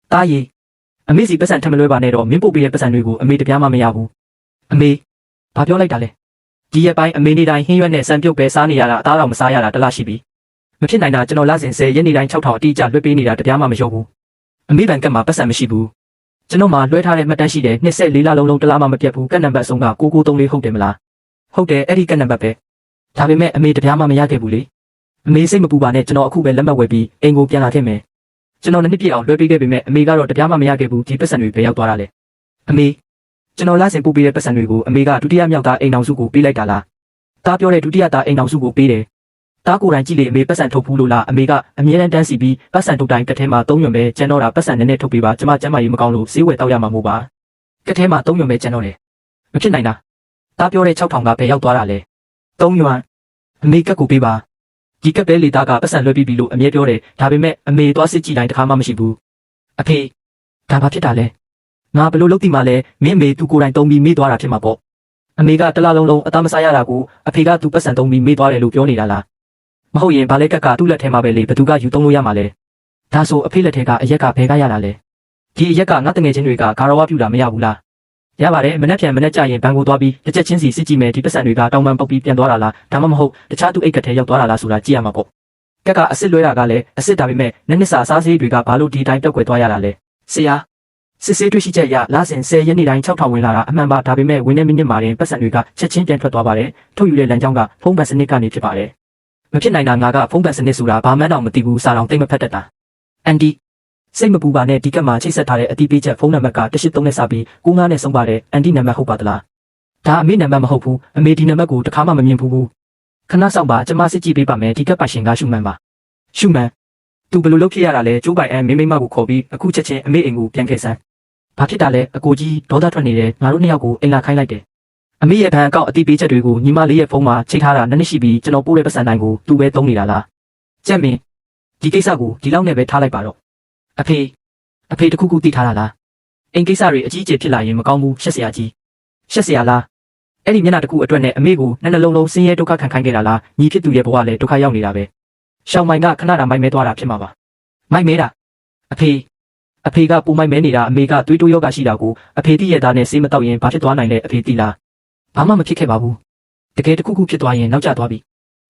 တားရီအမေစီပတ်စံထမလွဲပါနဲ့တော့မင်းပုတ်ပေးတဲ့ပတ်စံတွေကိုအမေတပြားမှမရဘူးအမေဘာပြောလိုက်တာလဲဒီရက်ပိုင်းအမေနေတိုင်းဟင်းရွက်နဲ့စံပြုတ်ပဲစားနေရတာအသားတော်မစားရတာတလားရှိပြီမဖြစ်နိုင်တာကျွန်တော်လစဉ်10ရက်နေတိုင်း6000အတိအကျလွှဲပေးနေတာတပြားမှမလျှော့ဘူးအမေဘန်ကတ်မှာပတ်စံမရှိဘူးကျွန်တော်မှလွှဲထားတဲ့မှတ်တမ်းရှိတယ်24လလုံးတလားမှမပြတ်ဘူးကတ်နံပါတ်အဆုံးက9934ဟုတ်တယ်မလားဟုတ်တယ်အဲ့ဒီကတ်နံပါတ်ပဲဒါပေမဲ့အမေတပြားမှမရခဲ့ဘူးလေအမေစိတ်မပူပါနဲ့ကျွန်တော်အခုပဲလက်မှတ်ဝယ်ပြီးအိမ်ကိုပြန်လာခဲ့မယ်ကျွန်တော်နှစ်ပြည့်အောင်လွှဲပေးခဲ့ပေမဲ့အမေကတော့တပြားမှမရခဲ့ဘူးဒီပတ်စံတွေပဲရောက်သွားတာလေအမေကျွန်တော်လစဉ်ပို့ပေးတဲ့ပတ်စံတွေကိုအမေကဒုတိယမြောက်သားအိမ်အောင်စုကိုပေးလိုက်တာလားတားပြောတဲ့ဒုတိယသားအိမ်အောင်စုကိုပေးတယ်တားကိုယ်တိုင်ကြည့်လေအမေပတ်စံထုတ်ဘူးလို့လားအမေကအမြဲတမ်းစီပြီးပတ်စံထုတ်တိုင်းကက်ထဲမှာ3ရွံပဲကျန်တော့တာပတ်စံနည်းနည်းထုတ်ပေးပါကျမကျမကြီးမကောင်းလို့ဈေးဝယ်တောက်ရမှာမို့ပါကက်ထဲမှာ3ရွံပဲကျန်တော့တယ်မဖြစ်နိုင်တာတားပြောတဲ့6000ကပဲရောက်သွားတာလေ3ရွံအမေကက်ကိုပေးပါဒီကက်ပဲလေသားကပတ်စံလွှဲပြီးပြီလို့အမြဲပြောတယ်ဒါပေမဲ့အမေသွားစစ်ကြည့်တိုင်းတစ်ခါမှမရှိဘူးအဖေဒါဘာဖြစ်တာလဲငါဘလို့လုပ်တိမှလဲမင်းအမေသူကိုယ်တိုင်တုံးပြီးမေ့သွားတာဖြစ်မှာပေါ့အမေကတလားလုံးအသားမစားရတာကိုအဖေကသူပတ်စံတုံးပြီးမေ့သွားတယ်လို့ပြောနေတာလားမဟုတ်ရင်ဘာလဲကက်ကသူ့လက်ထဲမှာပဲလေဘသူကယူသုံးလို့ရမှာလဲဒါဆိုအဖေလက်ထဲကအရက်ကဘယ်ကရတာလဲဒီအရက်ကငါတငယ်ချင်းတွေကဂါရဝပြူတာမရဘူးလားရပါတယ်မနေ့ပြန်မနေ့ကျရင်ဘန်ကိုသွားပြီးတစ်ချက်ချင်းစီစစ်ကြည့်မယ်ဒီပတ်စံတွေကတောင်းပန်ပုတ်ပြီးပြန်သွားတာလားဒါမှမဟုတ်တခြားသူအိတ်ကထဲရောက်သွားတာလားဆိုတာကြည့်ရမှာပေါ့ကက်ကအစ်စ်လွဲတာကလည်းအစ်စ်ဒါပေမဲ့နှစ်စာစားဆေးတွေကဘာလို့ဒီတိုင်းတောက်ွယ်သွားရတာလဲဆရာစစ်ဆေးတွေ့ရှိချက်ရလစဉ်10ရက်နေ့တိုင်း6000ဝင်လာတာအမှန်ပါဒါပေမဲ့ဝင်တဲ့မိနစ်မှာတင်ပတ်စံတွေကချက်ချင်းပြန်ထွက်သွားပါတယ်ထုတ်ယူတဲ့လမ်းကြောင်းကဖုန်းဘတ်စနစ်ကနေဖြစ်ပါတယ်မဖြစ်နိုင်တာငါကဖုန်းဘတ်စနစ်ဆိုတာဘာမှတော့မသိဘူးစာတော်သိမဖတ်တတ်တာအန်ဒီစိတ်မပူပါနဲ့ဒီကက်မှာချိတ်ဆက်ထားတဲ့အတီးပေးချက်ဖုန်းနံပါတ်က183နဲ့စပြီး95နဲ့ဆုံးပါတယ်အန်ဒီနံပါတ်ဟုတ်ပါသလားဒါအမေနံပါတ်မဟုတ်ဘူးအမေဒီနံပါတ်ကိုတစ်ခါမှမမြင်ဘူးခဏဆောင်ပါကျမစစ်ကြည့်ပေးပါမယ်ဒီကက်ပါရှင်ကရှုမှန်ပါရှုမှန်သူဘယ်လိုလုပ်ဖြစ်ရတာလဲကျိုးပိုင်အန်မိမကိုခေါ်ပြီးအခုချက်ချင်းအမေအိမ်ကိုပြန်ခဲ့စမ်းဘာဖြစ်တာလဲအကိုကြီးဒေါသထွက်နေတယ်ငါတို့နှစ်ယောက်ကိုအိမ်လာခိုင်းလိုက်တယ်အမေရဲ့ဘဏ်အကောင့်အတိပေးချက်တွေကိုညီမလေးရဲ့ဖုန်းမှာချိန်ထားတာနှစ်ရှိပြီးကျွန်တော်ပို့တဲ့ပတ်စံတိုင်းကိုသူပဲသုံးနေတာလားကြက်မင်းဒီကိစ္စကိုဒီလောက်နဲ့ပဲထားလိုက်ပါတော့အဖေတခုခုသိထားတာလားအိမ်ကိစ္စတွေအကြီးအကျယ်ဖြစ်လာရင်မကောင်းဘူးရှက်စရာကြီးရှက်စရာလားအဲ့ဒီမျက်နှာတစ်ခုအတွက်နဲ့အမေကိုနှလုံးဆင်းရဲဒုက္ခခံခိုင်းခဲ့တာလားညီဖြစ်သူရဲ့ဘဝလည်းဒုက္ခရောက်နေတာပဲရှောင်းမိုင်ကခဏတာမိုက်မဲသွားတာဖြစ်မှာပါမိုက်မဲတာအဖေကပူမိုက်မဲနေတာအမေကသွေးတိုးယောဂရှိတာကိုအဖေသိရတာနဲ့စေးမတော့ရင်ဘာဖြစ်သွားနိုင်လဲအဖေသိလားဘာမှမဖြစ်ခဲ့ပါဘူးတကယ်တခုခုဖြစ်သွားရင်နောက်ကျသွားပြီ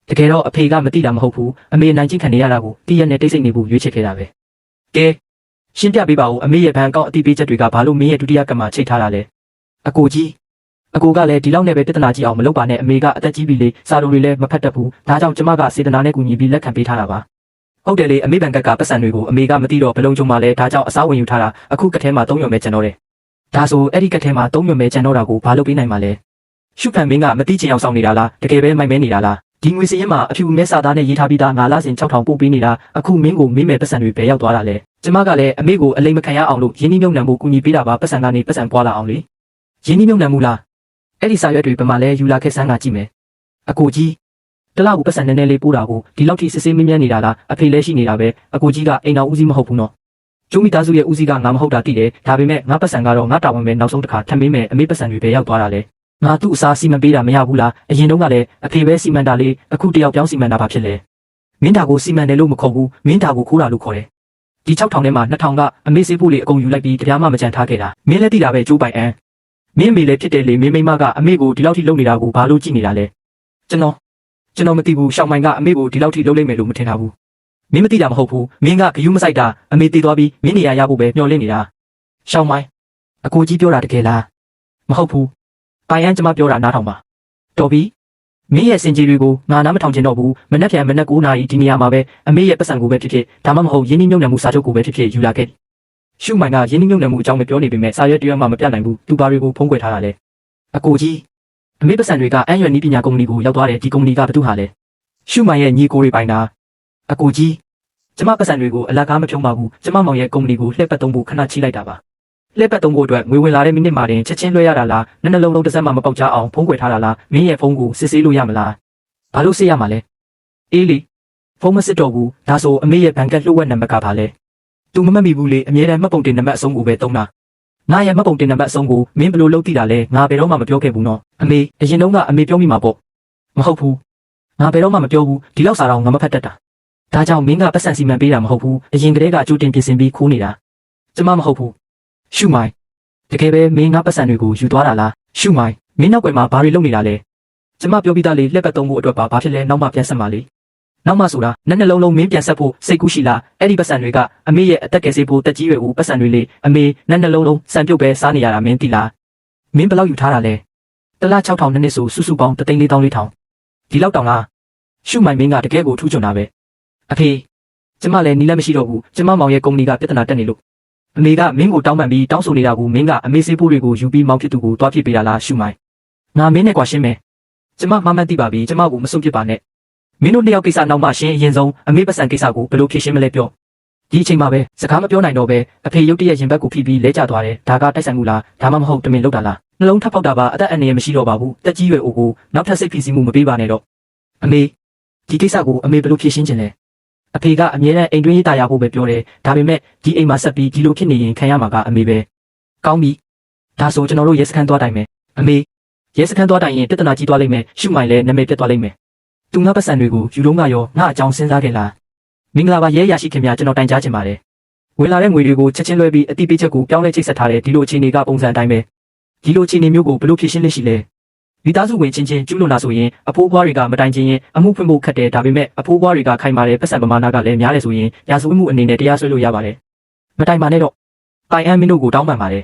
တကယ်တော့အဖေကမသိတာမဟုတ်ဘူးအမေနိုင်ချင်းခံနေရတာကိုသိရနဲ့တိတ်ဆိတ်နေဖို့ရွေးချယ်ခဲ့တာပဲကဲရှင်းပြပေးပါဦးအမေရဲ့ဘဏ်အကောင့်အတိပေးချက်တွေကဘာလို့မင်းရဲ့ဒုတိယကံမှာချိတ်ထားတာလဲအကိုကလည်းဒီလောက်နဲ့ပဲပြဿနာကြီးအောင်မလုပ်ပါနဲ့အမေကအသက်ကြီးပြီလေစာတော်တွေလည်းမဖတ်တတ်ဘူးဒါကြောင့်ကျမကစေတနာနဲ့ကူညီပြီးလက်ခံပေးထားတာပါဟုတ်တယ်လေအမေဘဏ်ကပတ်စံတွေကိုအမေကမသိတော့ဘလုံးကျုံမှလည်းဒါကြောင့်အစားဝင်ယူထားတာအခုကက်ထဲမှာ3ရွံပဲကျန်တော့တယ်ဒါဆိုအဲ့ဒီကက်ထဲမှာ3ရွံပဲကျန်တော့တာကိုဘာလုပ်ပေးနိုင်မှာလဲရှုခံမင်းကမသိချင်အောင်ဆောင်နေတာလားတကယ်ပဲမိုက်မဲနေတာလားဒီငွေစရင်မှာအဖြူမဲစာသားနဲ့ရေးထားပြီးသားငါလာစဉ်6000ပို့ပေးနေတာအခုမင်းကိုမင်းမဲ့ပတ်စံတွေပဲရောက်သွားတာလေကျမကလည်းအမေကိုအလိမ်မခံရအောင်လို့ရင်းနှီးမြှုပ်နှံမှုကူညီပေးတာပါပတ်စံကနေပတ်စံပွားလာအောင်လေရင်းနှီးမြှုပ်နှံမှုလားအဲ့ဒီစာရွက်တွေဘယ်မှာလဲယူလာခဲ့စမ်းကကြည့်မယ်အကိုကြီးတလောက်ကိုပတ်စံနည်းနည်းလေးပို့တာကိုဒီလောက်ထိစစ်ဆေးမင်းမြန်းနေတာလားအဖေလည်းရှိနေတာပဲအကိုကြီးကအိမ်တော်ဦးစီးမဟုတ်ဘူးနော်ကျုံမိသားစုရဲ့ဦးစီးကငါမဟုတ်တာသိတယ်ဒါပေမဲ့ငါပတ်စံကတော့ငါတာဝန်ပဲနောက်ဆုံးတစ်ခါထပ်မင်းမယ်အမေပတ်စံတွေပဲရောက်သွားတာလေငါသူ့အစားစီမံပေးတာမရဘူးလားအရင်တုန်းကလည်းအဖေပဲစီမံတာလေအခုတယောက်ပြောင်းစီမံတာဘာဖြစ်လဲမင်းတာကိုစီမံတယ်လို့မခေါ်ဘူးမင်းတာကိုခိုးတာလို့ခေါ်တယ်ဒီ6000ထဲမှာ2000ကအမေစေးဖို့လေအကုန်ယူလိုက်ပြီးတရားမှမကြံထားခဲ့တာမင်းလည်းသိတာပဲကျိုးပိုင်အန်မင်းအမေလည်းဖြစ်တယ်လေမင်းမိမကအမေကိုဒီလောက်ထိလုပ်နေတာကိုဘာလို့ကြည့်နေတာလဲကျွန်တော်မသိဘူးရှောင်းမိုင်ကအမေကိုဒီလောက်ထိလုပ်လိုက်မယ်လို့မထင်တာဘူးမင်းမသိတာမဟုတ်ဘူးမင်းကဂယုမဆိုင်တာအမေတည်သွားပြီးမင်းနေရာရဖို့ပဲမျှော်လင့်နေတာရှောင်းမိုင်အကိုကြီးပြောတာတကယ်လားမဟုတ်ဘူးပိုင်အန်ကျမပြောတာနားထောင်ပါတော်ပြီမင်းရဲ့စင်ကြီးတွေကိုငါနားမထောင်ချင်တော့ဘူးမနှက်ပြန်မနှက်9နာရီဒီနေရာမှာပဲအမေရဲ့ပတ်စံကိုပဲဖြစ်ဖြစ်ဒါမှမဟုတ်ရင်းနှီးမြှုပ်နှံမှုစာချုပ်ကိုပဲဖြစ်ဖြစ်ယူလာခဲ့ရှုမိုင်ကရင်းနှီးမြှုပ်နှံမှုအကြောင်းပဲပြောနေပေမဲ့စာရွက်တရွက်မှမပြနိုင်ဘူးသူဘာတွေကိုဖုံးကွယ်ထားတာလဲအကိုကြီးအမေပတ်စံတွေကအန်ရွယ်နီးပညာကုမ္ပဏီကိုရောက်သွားတယ်ဒီကုမ္ပဏီကဘယ်သူဟာလဲရှုမိုင်ရဲ့ညီကိုတွေပိုင်တာအကိုကြီးကျမပတ်စံတွေကိုအလကားမဖြုံးပါဘူးကျမမောင်ရဲ့ကုမ္ပဏီကိုလှည့်ပတ်သုံးဖို့ခဏချိလိုက်တာပါလှည့်ပတ်သုံးဖို့အတွက်ငွေဝင်လာတဲ့မိနစ်မှာတင်ချက်ချင်းလွှဲရတာလားနှလုံးတစ်စက်မှမပေါက်ကြအောင်ဖုံးကွယ်ထားတာလားမင်းရဲ့ဖုန်းကိုစစ်ဆေးလို့ရမလားဘာလို့စစ်ရမှာလဲအေးလေဖုန်းမစစ်တော့ဘူးဒါဆိုအမေရဲ့ဘဏ်ကလှုပ်ဝက်နံပါတ်ကဘာလဲသူမမှတ်မိဘူးလေအမြဲတမ်းမှတ်ပုံတင်နံပါတ်အဆုံးကိုပဲသုံးတာငါရဲ့မှတ်ပုံတင်နံပါတ်အဆုံးကိုမင်းဘယ်လိုလုပ်သိတာလဲငါဘယ်တော့မှမပြောခဲ့ဘူးနော်အမေအရင်တုန်းကအမေပြောမိမှာပေါ့မဟုတ်ဘူးငါဘယ်တော့မှမပြောဘူးဒီလောက်စာတော့ငါမဖတ်တတ်တာဒါကြောင့်မင်းကပတ်စံစီမံပေးတာမဟုတ်ဘူးအရင်ကတည်းကအကျိုးတင်ပြင်ဆင်ပြီးခိုးနေတာ ကျမမဟုတ်ဘူးရှုမိုင်တကယ်ပဲမင်းငါပတ်စံတွေကိုယူသွားတာလားရှုမိုင်မင်းနောက်ွယ်မှာဘာတွေလုပ်နေတာလဲကျမပြောပြီးသားလေလက်ပတ်သုံးဖို့အတွက်ဘာဖြစ်လဲနောက်မှပြန်ဆက်မှာလေနောက်မှဆိုတာနှစ်နှလုံးလုံးမင်းပြန်ဆက်ဖို့စိတ်ကူးရှိလားအဲ့ဒီပတ်စံတွေကအမေရဲ့အသက်ကယ်ဆေးဖို့တက်ကြီးရွယ်ဦးပတ်စံတွေလေအမေနှစ်နှလုံးလုံးစံပြုတ်ပဲစားနေရတာမင်းသိလားမင်းဘယ်လောက်ယူထားတာလဲတစ်လ6000နှစ်ဆိုစုစုပေါင်း3,400,000ဒီလောက်တောင်လားရှုမိုင်မင်းကတကယ်ကိုထူးချွန်တာပဲအဖေကျမလည်းနီးလက်မရှိတော့ဘူးကျမမောင်ရဲ့ကုမ္ပဏီကပြဿနာတက်နေလို့အမေကမင်းကိုတောင်းပန်ပြီးတောင်းဆိုနေတာကိုမင်းကအမေဆေးဖို့တွေကိုယူပြီးမောင်းဖြစ်သူကိုတွားဖြစ်ပေးတာလားရှုမိုင်ငါမင်းနဲ့ကွာရှင်းမယ်ကျမမှန်မှန်သိပါပြီကျမကိုမစွန့်ပစ်ပါနဲ့မင်းတို့နှစ်ယောက်ကိစ္စနောက်မှရှင်းအရင်ဆုံးအမေပတ်စံကိစ္စကိုဘယ်လိုဖြေရှင်းမလဲပြောဒီအချိန်မှာပဲစကားမပြောနိုင်တော့ပဲအဖေရုတ်တရက်ရင်ဘက်ကိုဖိပြီးလဲကျသွားတယ်ဒါကတိုက်ဆိုင်မှုလားဒါမှမဟုတ်တမင်လောက်တာလားနှလုံးထပ်ပေါက်တာပါအသက်အန္တရာယ်မရှိတော့ပါဘူးတက်ကြီးရွယ်အိုကိုနောက်ထပ်စိတ်ဖိစီးမှုမပေးပါနဲ့တော့အမေဒီကိစ္စကိုအမေဘယ်လိုဖြေရှင်းချင်လဲအဖေကအမြဲတမ်းအိမ်တွင်းရေးတာရဖို့ပဲပြောတယ်ဒါပေမဲ့ဒီအိမ်မှာဆက်ပြီးဒီလိုဖြစ်နေရင်ခံရမှာကအမေပဲကောင်းပြီဒါဆိုကျွန်တော်တို့ရဲစခန်းသွားတိုင်မယ်အမေရဲစခန်းသွားတိုင်ရင်ပြဿနာကြီးသွားလိမ့်မယ်ရှုမိုင်လည်းနာမည်ပြတ်သွားလိမ့်မယ်သူငါပတ်စံတွေကိုယူလုံးကရောငါအကြောင်းစဉ်းစားခဲ့လားမင်္ဂလာပါရဲရရှိခင်ဗျာကျွန်တော်တိုင်ကြားချင်ပါတယ်ဝင်လာတဲ့ငွေတွေကိုချက်ချင်းလွှဲပြီးအတိပေးချက်ကိုပြောင်းလဲချိတ်ဆက်ထားတဲ့ဒီလိုအခြေအနေကပုံစံအတိုင်းပဲဒီလိုအခြေအနေမျိုးကိုဘယ်လိုဖြေရှင်းလဲရှိလဲမိသားစုဝင်ချင်းချင်းကျူးလွန်တာဆိုရင်အဖိုးဘွားတွေကမတိုင်ချင်းရင်အမှုဖွင့်ဖို့ခက်တယ်ဒါပေမဲ့အဖိုးဘွားတွေကခိုင်မာတဲ့ပတ်စံပမာဏကလည်းများတယ်ဆိုရင်ရာဇဝတ်မှုအနေနဲ့တရားစွဲလို့ရပါတယ်မတိုင်ပါနဲ့တော့ပိုင်အန်မင်းတို့ကိုတောင်းပန်ပါတယ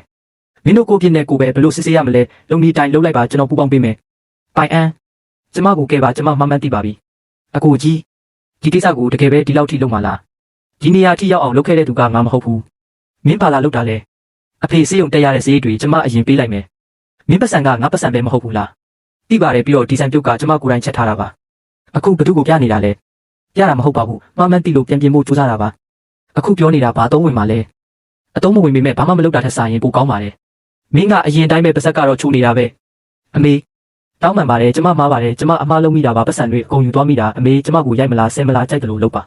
်မင်းတို့ကိုပြင်းတဲ့ကိုပဲဘယ်လိုစစ်ဆေးရမလဲလုံဒီတိုင်လှုပ်လိုက်ပါကျွန်တော်ပူပေါင်းပေးမယ်ပိုင်အန်ကျမကိုကဲပါကျမမှန်မှန်သိပါပြီအကိုကြီးဒီကိစ္စကိုတကယ်ပဲဒီလောက်ထိလုပ်မှလားဒီနေရာထိရောက်အောင်လုပ်ခဲ့တဲ့သူကငါမဟုတ်ဘူးမင်းပါလာလုပ်တာလဲအဖေစေးုံတက်ရတဲ့ဈေးတွေကျမအရင်ပေးလိုက်မယ်မင်းပတ်စံကငါပတ်စံပဲမဟုတ်ဘူးလားသိပါတယ်ပြီးတော့ဒီဇိုင်ပြုတ်ကကျမကိုယ်တိုင်ချက်ထားတာပါအခုဘသူကိုပြနေတာလဲပြတာမဟုတ်ပါဘူးမှန်မှန်သိလို့ပြန်ပြင်ဖို့ကြိုးစားတာပါအခုပြောနေတာဘာသုံးဝင်မှာလဲအသုံးမဝင်ပေမဲ့ဘာမှမလုပ်တာထက်စာရင်ပိုကောင်းပါတယ်မင်းကအရင်တိုင်းပဲပါဇက်ကတော့ချိုးနေတာပဲအမေတောင်းပန်ပါတယ်ကျမမှားပါတယ်ကျမအမှားလုပ်မိတာပါပတ်စံတွေအကုန်ယူသွားမိတာအမေကျမကိုရိုက်မလားဆဲမလားကြိုက်တယ်လို့လုပ်ပါ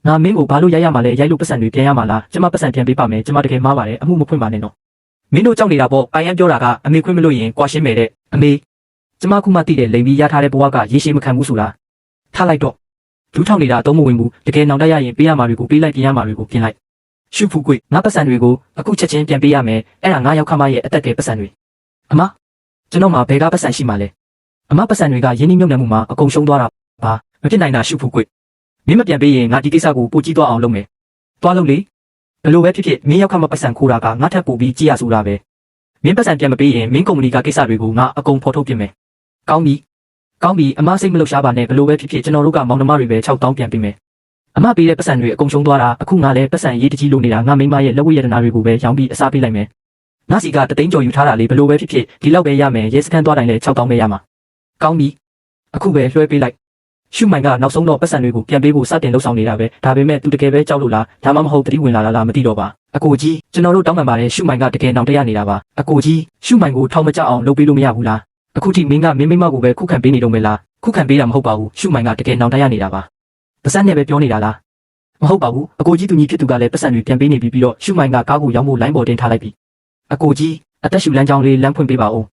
ငါမင်းကိုဘာလို့ရိုက်ရမှာလဲရိုက်လို့ပတ်စံတွေပြန်ရမှာလားကျမပတ်စံပြန်ပေးပါမယ်ကျမတကယ်မှားပါတယ်အမှုမဖွင့်ပါနဲ့နော်မင်းတို့ကြောက်နေတာပေါ့ပိုင်ရန်ပြောတာကအမေခွင့်မလို့ရင်ကွာရှင်းမယ်တဲ့အမေကျမခုမှသိတယ်လိန်ပြီးရထားတဲ့ဘဝကရေရှည်မခံဘူးဆိုတာထားလိုက်တော့ဒူးထောင်နေတာအသုံးမဝင်ဘူးတကယ်နောင်တရရင်ပေးရမှာတွေကိုပေးလိုက်ပြင်ရမှာတွေကိုပြင်လိုက်ရှုဖူးကွေငါပတ်စံတွေကိုအခုချက်ချင်းပြန်ပေးရမယ်အဲ့ဒါငါရောက်ခမရဲ့အသက်ကယ်ပတ်စံတွေအမကျွန်တော်မှာဘယ်ကပတ်စံရှိမှလဲအမပတ်စံတွေကရင်းနှီးမြှုပ်နှံမှုမှာအကုန်ရှုံးသွားတာပါမဖြစ်နိုင်တာရှုဖူးကွေမင်းမပြန်ပေးရင်ငါဒီကိစ္စကိုပိုကြီးသွားအောင်လုပ်မယ်သွားလို့လေဘယ်လိုပဲဖြစ်ဖြစ်မင်းရောက်ခမပတ်စံခိုးတာကငါထပ်ပို့ပြီးကြည့်ရဆိုတာပဲမင်းပတ်စံပြန်မပေးရင်မင်းကုမ္ပဏီကကိစ္စတွေကိုငါအကုန်ဖော်ထုတ်ပြင်မယ်ကောင်းပြီအမစိတ်မလှုပ်ရှားပါနဲ့ဘယ်လိုပဲဖြစ်ဖြစ်ကျွန်တော်တို့ကမောင်နှမတွေပဲ6000ပြန်ပေးမယ်အမပေးတဲ့ပတ်စံတွေအကုန်ရှုံးသွားတာအခုငါလည်းပတ်စံရေးတကြီးလို့နေတာငါမိမရဲ့လက်ဝတ်ရတနာတွေကိုပဲရောင်းပြီးအစားပေးလိုက်မယ်ငါစီကတသိန်းကျော်ယူထားတာလေဘယ်လိုပဲဖြစ်ဖြစ်ဒီလောက်ပဲရမယ်ရဲစခန်းသွားတိုင်းလည်း6000ပဲရမှာကောင်းပြီအခုပဲလွှဲပေးလိုက်ရှုမိုင်ကနောက်ဆုံးတော့ပတ်စံတွေကိုပြန်ပေးဖို့စတင်လှုပ်ဆောင်နေတာပဲဒါပေမဲ့သူတကယ်ပဲကြောက်လို့လားဒါမှမဟုတ်တတိဝင်လာလားမသိတော့ပါအကိုကြီးကျွန်တော်တို့တောင်းပန်ပါတယ်ရှုမိုင်ကတကယ်နောင်တရနေတာပါအကိုကြီးရှုမိုင်ကိုထောင်မကြအောင်လုပ်ပေးလို့မရဘူးလားအခုထိမင်းကမင်းမိမကိုပဲခုခံပေးနေတော့မလားခုခံပေးတာမဟုတ်ပါဘူးရှုမိုင်ကတကယ်နောင်တရနေတာပါပါစံနဲ့ပဲပြောနေတာလားမဟုတ်ပါဘူးအကိုကြီးသူကြီးဖြစ်သူကလည်းပတ်စံတွေပြန်ပေးနေပြီးတော့ရှုမိုင်ကကားကိုရောင်းဖို့လိုင်းပေါ်တင်ထားလိုက်ပြီအကိုကြီးအသက်ရှူလမ်းကြောင်းလေးလမ်းဖွင့်ပေးပါဦ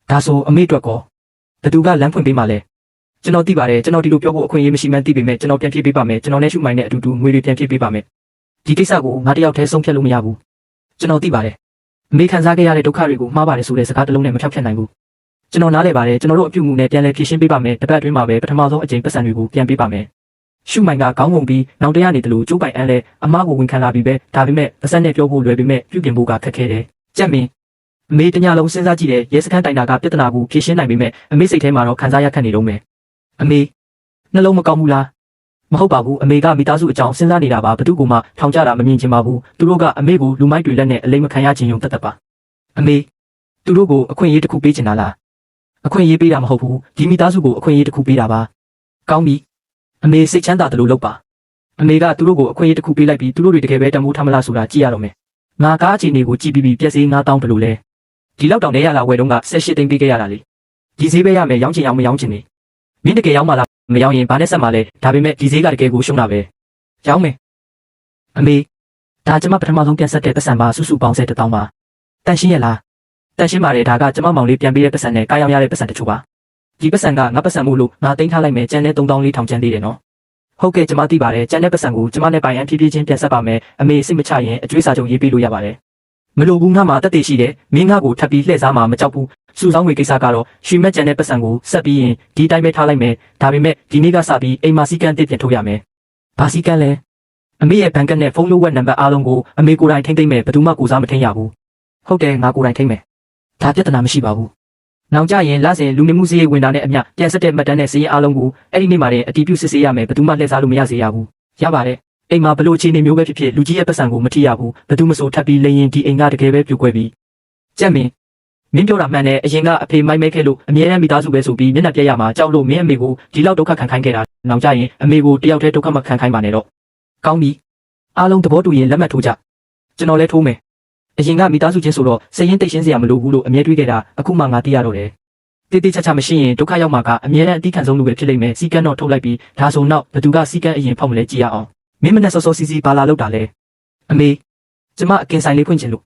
းဒါဆိုအမေအတွက်ကောဘသူကလမ်းဖွင့်ပေးမှလဲကျွန်တော်သိပါတယ်ကျွန်တော်ဒီလိုပြောဖို့အခွင့်အရေးမရှိမှန်းသိပေမဲ့ကျွန်တော်ပြန်ဖြည့်ပေးပါမယ်ကျွန်တော်နဲ့ရှုမိုင်နဲ့အတူတူငွေတွေပြန်ဖြည့်ပေးပါမယ်ဒီကိစ္စကိုငါတယောက်တည်းဆုံးဖြတ်လို့မရဘူးကျွန်တော်သိပါတယ်အမေခံစားခဲ့ရတဲ့ဒုက္ခတွေကိုမှားပါတယ်ဆိုတဲ့စကားတစ်လုံးနဲ့မဖြောက်ဖြတ်နိုင်ဘူးကျွန်တော်နားလည်ပါတယ်ကျွန်တော်တို့အပြုအမူနဲ့ပြန်လည်ဖြည့်ရှင်းပေးပါမယ်တပတ်အတွင်းမှာပဲပထမဆုံးအကြိမ်ပတ်စံတွေကိုပြန်ပေးပါမယ်ရှုမိုင်ကခေါင်းငုံပြီးနောင်တရနေတယ်လို့ကျိုးပိုင်အန်းလဲအမားကိုဝန်ခံလာပြီးပဲဒါပေမဲ့ပါစံနဲ့ပြောဖို့လွယ်ပေမဲ့ပြုပြင်ဖို့ကခက်ခဲတယ်ကြက်မင်းအမေတညလုံးစဉ်းစားကြည့်တယ်ရဲစခန်းတိုင်တာကပြဿနာကိုဖြေရှင်းနိုင်ပေမဲ့အမေစိတ်ထဲမှာတော့ခံစားရခက်နေတော့မယ်အမေနှလုံးမကောင်းဘူးလားမဟုတ်ပါဘူးအမေကမိသားစုအကြောင်းစဉ်းစားနေတာပါဘသူကမှထောင်ကြတာမမြင်ချင်ပါဘူးသူတို့ကအမေကိုလူမိုက်တွေလက်နဲ့အလိမ့်မခံရခြင်းရုံတတ်ပါအမေသူတို့ကိုအခွင့်အရေးတစ်ခုပေးချင်တာလားအခွင့်အရေးပေးတာမဟုတ်ဘူးဒီမိသားစုကိုအခွင့်အရေးတစ်ခုပေးတာပါကောင်းပြီအမေစိတ်ချမ်းသာတယ်လို့လုပ်ပါအမေကသူတို့ကိုအခွင့်အရေးတစ်ခုပေးလိုက်ပြီးသူတို့တွေတကယ်ပဲတမိုးထားမလားဆိုတာကြည့်ရတော့မယ်ငါကားအခြေအနေကိုကြည့်ပြီးပြက်စေး9000ဘယ်လိုလဲဒီလောက်တောင်တည်းရလာဝယ်တော့က18သိန်းပေးခဲ့ရတာလေဒီဈေးပဲရမယ်ရောင်းချင်အောင်မရောင်းချင်နေမင်းတကယ်ရောင်းမလားမရောင်းရင်ဘာနဲ့ဆက်မှာလဲဒါပေမဲ့ဒီဈေးကတကယ်ကိုရှုံးတာပဲရောင်းမယ်အမေဒါကျမပထမဆုံးပြန်ဆက်တဲ့ပတ်စံပါစုစုပေါင်း10,000ပါတန်ရှင်းရလားတန်ရှင်းပါတယ်ဒါကကျမမောင်လေးပြန်ပေးတဲ့ပတ်စံနဲ့ကားရောင်းရတဲ့ပတ်စံတချို့ပါဒီပတ်စံကငါပတ်စံမို့လို့ငါတင်ထားလိုက်မယ်ကျန်တဲ့3,400ကျန်သေးတယ်နော် ဟုတ်ကဲ့ကျွန်မသိပါတယ်ကျန်တဲ့ပတ်စံကိုကျွန်မနဲ့ပိုင်အန်ဖြည်းဖြည်းချင်းပြန်ဆက်ပါမယ်အမေစိတ်မချရင်အကျွေးစာချုပ်ရေးပေးလို့ရပါတယ်မလိုဘူးငါမှတက်တည်ရှိတယ်မင်းငါကိုထပ်ပြီးလှည့်စားမှာမကြောက်ဘူးစုဆောင်းငွေကိစ္စကတော့ရွှေမက်ကျန်တဲ့ပတ်စံကိုဆက်ပြီးရင်ဒီတိုင်းပဲထားလိုက်မယ်ဒါပေမဲ့ဒီနေ့ကစပြီးအိမ်မှာစီကန်းတစ်ပြင်ထုတ်ရမယ်ဘာစီကန်းလဲအမေရဲ့ဘဏ်ကတ်နဲ့ဖုန်းလိုဝက်နံပါတ်အားလုံးကိုအမေကိုယ်တိုင်ထိမ့်သိမ့်မယ်ဘယ်သူမှကိုစားမထိန်ရဘူးဟုတ်တယ်ငါကိုယ်တိုင်ထိမ့်မယ်ဒါပြဿနာမရှိပါဘူးနောက်ကြရင်လစဉ်လူနေမှုစည်းရေးဝင်တာနဲ့အမျှပြန်ဆက်တဲ့မှတ်တမ်းနဲ့စည်းရေးအားလုံးကိုအဲ့ဒီနေ့မှာတည်းအတီးပြုစစ်ဆေးရမယ်ဘယ်သူမှလှည့်စားလို့မရစေရဘူးရပါတယ်အိမ်မှာဘလို့အခြေအနေမျိုးပဲဖြစ်ဖြစ်လူကြီးရဲ့ပတ်စံကိုမထိရဘူးဘယ်သူမှဆိုထပ်ပြီးလိန်ရင်ဒီအိမ်ကတကယ်ပဲပြိုကွဲပြီးကြက်မင်းပြောတာမှန်တယ်အရင်ကအဖေမိုက်မဲခဲ့လို့အမြဲတမ်းမိသားစုပဲဆိုပြီးမျက်နှာပြက်ရမှာကြောက်လို့မင်းအမေကိုဒီလောက်ဒုက္ခခံခိုင်းခဲ့တာနောက်ကြရင်အမေကိုတယောက်တည်းဒုက္ခမခံခိုင်းပါနဲ့တော့ကောင်းပြီအားလုံးသဘောတူရင်လက်မှတ်ထိုးကြကျွန်တော်လည်းထိုးမယ်အရင်ကမိသားစုချင်းဆိုတော့စရင်တိတ်ရှင်းစရာမလိုဘူးလို့အမြဲတွေးခဲ့တာအခုမှငါသိရတော့တယ်တေးသေးချာချာမရှိရင်ဒုက္ခရောက်မှာကအမြဲတမ်းအတိခံဆုံးလူပဲဖြစ်လိမ့်မယ်စီကန်းတော့ထုတ်လိုက်ပြီးဒါဆိုနောက်ဘသူကစီကန်းအရင်ဖောက်မလဲကြည့်ရအောင်မင်းမနဲ့စောစောစီစီဘာလာလောက်တာလဲအမေကျမအကင်ဆိုင်လေးဖွင့်ချင်လို့